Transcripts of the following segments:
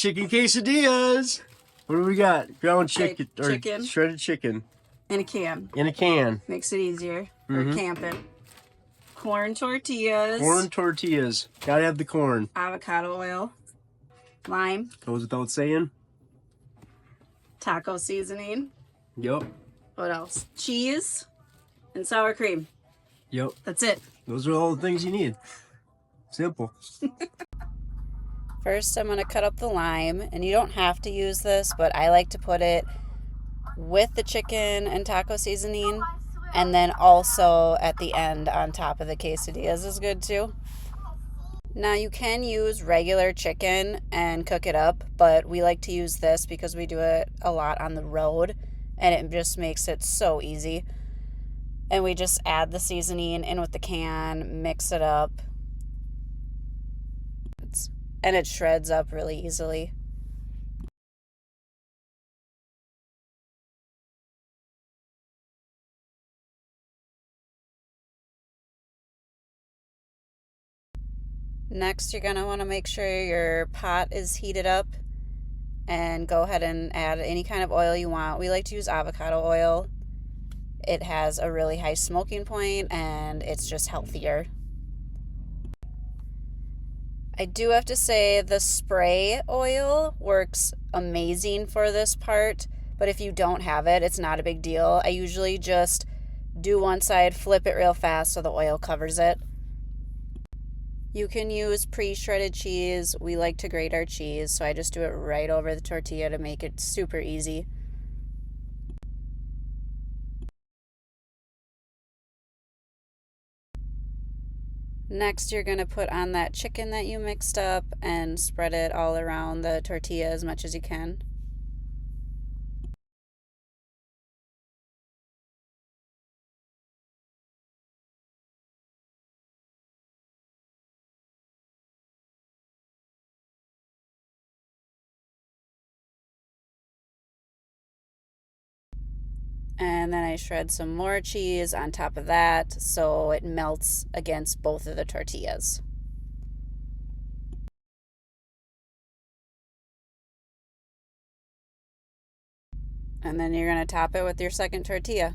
chicken quesadillas. What do we got? Ground chicken or chicken. shredded chicken. In a can. In a can. Makes it easier for camping. Corn tortillas. Corn tortillas. Gotta have the corn. Avocado oil. Lime. Goes without saying. Taco seasoning. Yep. What else? Cheese and sour cream. Yep. That's it. Those are all the things you need. Simple. First, I'm going to cut up the lime, and you don't have to use this, but I like to put it with the chicken and taco seasoning, and then also at the end on top of the quesadillas is good too. Now, you can use regular chicken and cook it up, but we like to use this because we do it a lot on the road, and it just makes it so easy. And we just add the seasoning in with the can, mix it up, and it shreds up really easily. Next, you're going to want to make sure your pot is heated up and go ahead and add any kind of oil you want. We like to use avocado oil. It has a really high smoking point and it's just healthier. I do have to say the spray oil works amazing for this part, but if you don't have it, it's not a big deal. I usually just do one side, flip it real fast so the oil covers it. You can use pre-shredded cheese. We like to grate our cheese, so I just do it right over the tortilla to make it super easy. Next, you're going to put on that chicken that you mixed up and spread it all around the tortilla as much as you can. And then I shred some more cheese on top of that so it melts against both of the tortillas. And then you're going to top it with your second tortilla.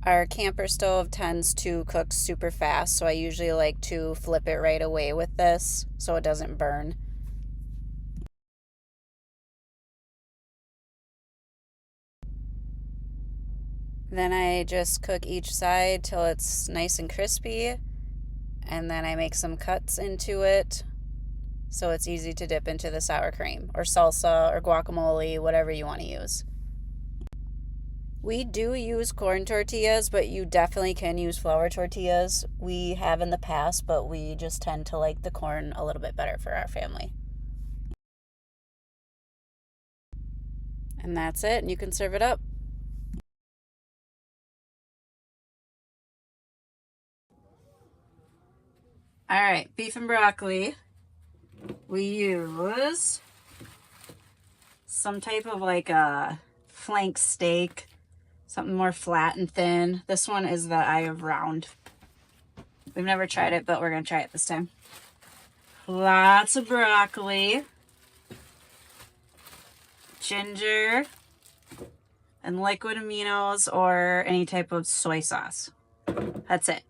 Our camper stove tends to cook super fast, so I usually like to flip it right away with this so it doesn't burn. Then I just cook each side till it's nice and crispy, and then I make some cuts into it so it's easy to dip into the sour cream or salsa or guacamole, whatever you want to use. We do use corn tortillas, but you definitely can use flour tortillas. We have in the past, but we just tend to like the corn a little bit better for our family. And that's it, and you can serve it up. All right, beef and broccoli. We use some type of like a flank steak, something more flat and thin. This one is the eye of round. We've never tried it, but we're gonna try it this time. Lots of broccoli, ginger, and liquid aminos or any type of soy sauce. That's it.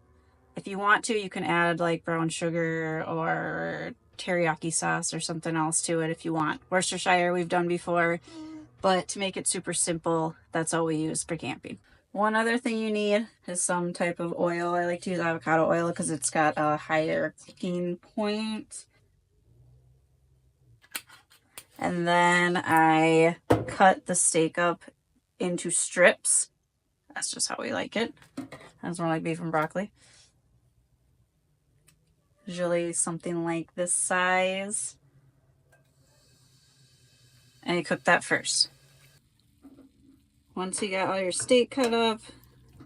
If you want to, you can add like brown sugar or teriyaki sauce or something else to it if you want. Worcestershire we've done before, but to make it super simple, that's all we use for camping. One other thing you need is some type of oil. I like to use avocado oil because it's got a higher cooking point. And then I cut the steak up into strips. That's just how we like it. That's more like beef and broccoli. Usually something like this size. And you cook that first. Once you got all your steak cut up,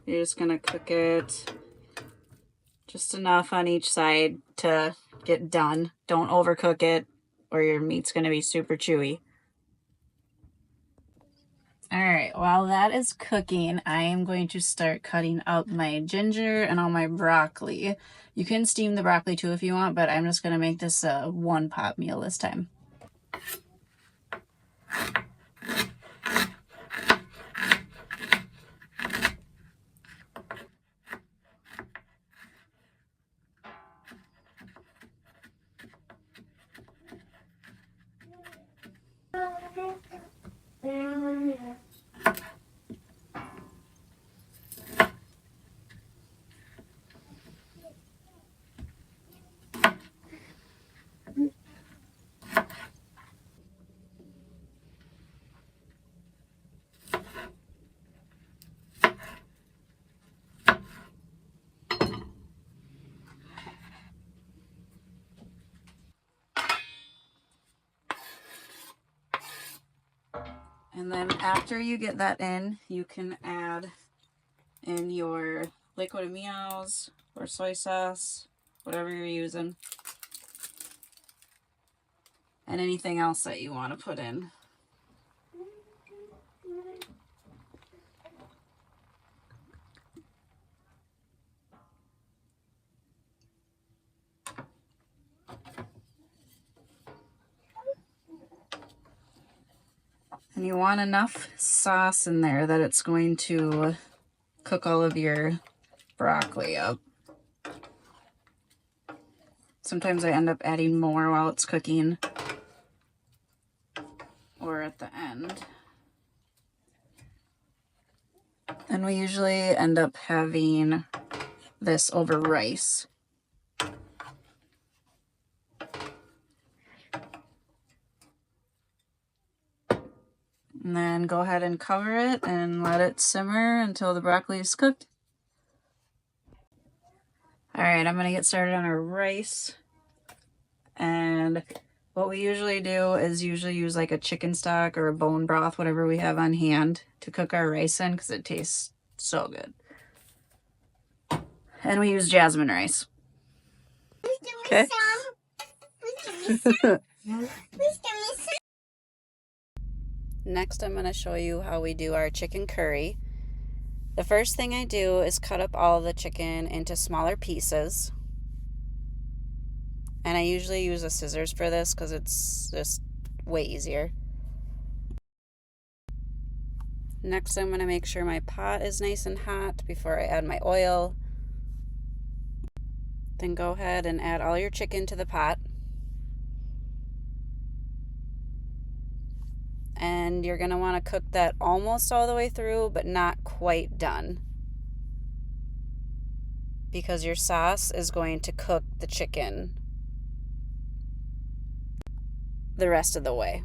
you're just gonna cook it just enough on each side to get done. Don't overcook it or your meat's gonna be super chewy. All right, while that is cooking, I am going to start cutting up my ginger and all my broccoli. You can steam the broccoli too if you want, but I'm just going to make this a one pot meal this time. And then after you get that in, you can add in your liquid aminos or soy sauce, whatever you're using, and anything else that you want to put in. And you want enough sauce in there that it's going to cook all of your broccoli up. Sometimes I end up adding more while it's cooking or at the end. And we usually end up having this over rice. And then go ahead and cover it and let it simmer until the broccoli is cooked. All right, I'm gonna get started on our rice. And what we usually do is use like a chicken stock or a bone broth, whatever we have on hand, to cook our rice in because it tastes so good. And we use jasmine rice. Okay. Next, I'm going to show you how we do our chicken curry. The first thing I do is cut up all the chicken into smaller pieces. And I usually use a scissors for this because it's just way easier. Next, I'm going to make sure my pot is nice and hot before I add my oil. Then go ahead and add all your chicken to the pot. And you're going to want to cook that almost all the way through, but not quite done, because your sauce is going to cook the chicken the rest of the way.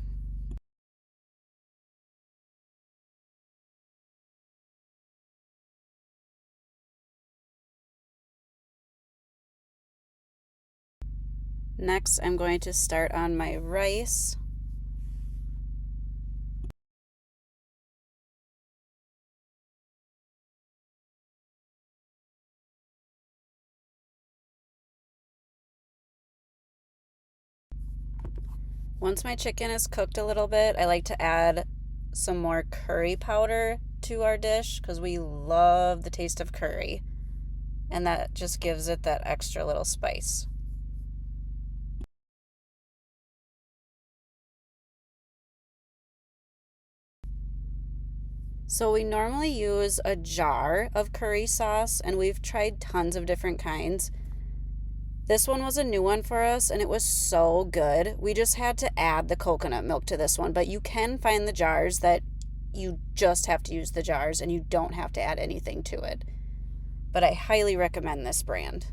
Next, I'm going to start on my rice. Once my chicken is cooked a little bit, I like to add some more curry powder to our dish because we love the taste of curry, and that just gives it that extra little spice. So we normally use a jar of curry sauce, and we've tried tons of different kinds. This one was a new one for us, and it was so good. We just had to add the coconut milk to this one, but you can find the jars that you just have to use the jars and you don't have to add anything to it. But I highly recommend this brand.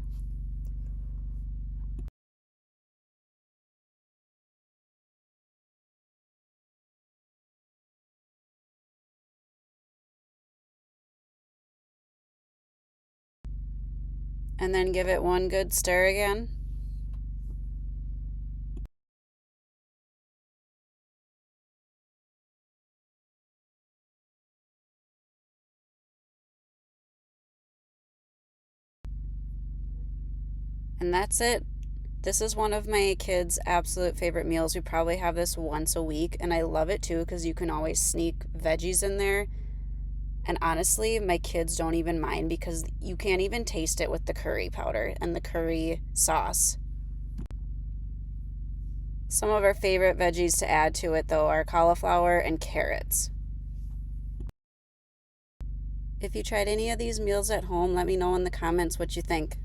And then give it one good stir again. And that's it. This is one of my kids' absolute favorite meals. We probably have this once a week, and I love it too because you can always sneak veggies in there. And honestly, my kids don't even mind because you can't even taste it with the curry powder and the curry sauce. Some of our favorite veggies to add to it, though, are cauliflower and carrots. If you tried any of these meals at home, let me know in the comments what you think.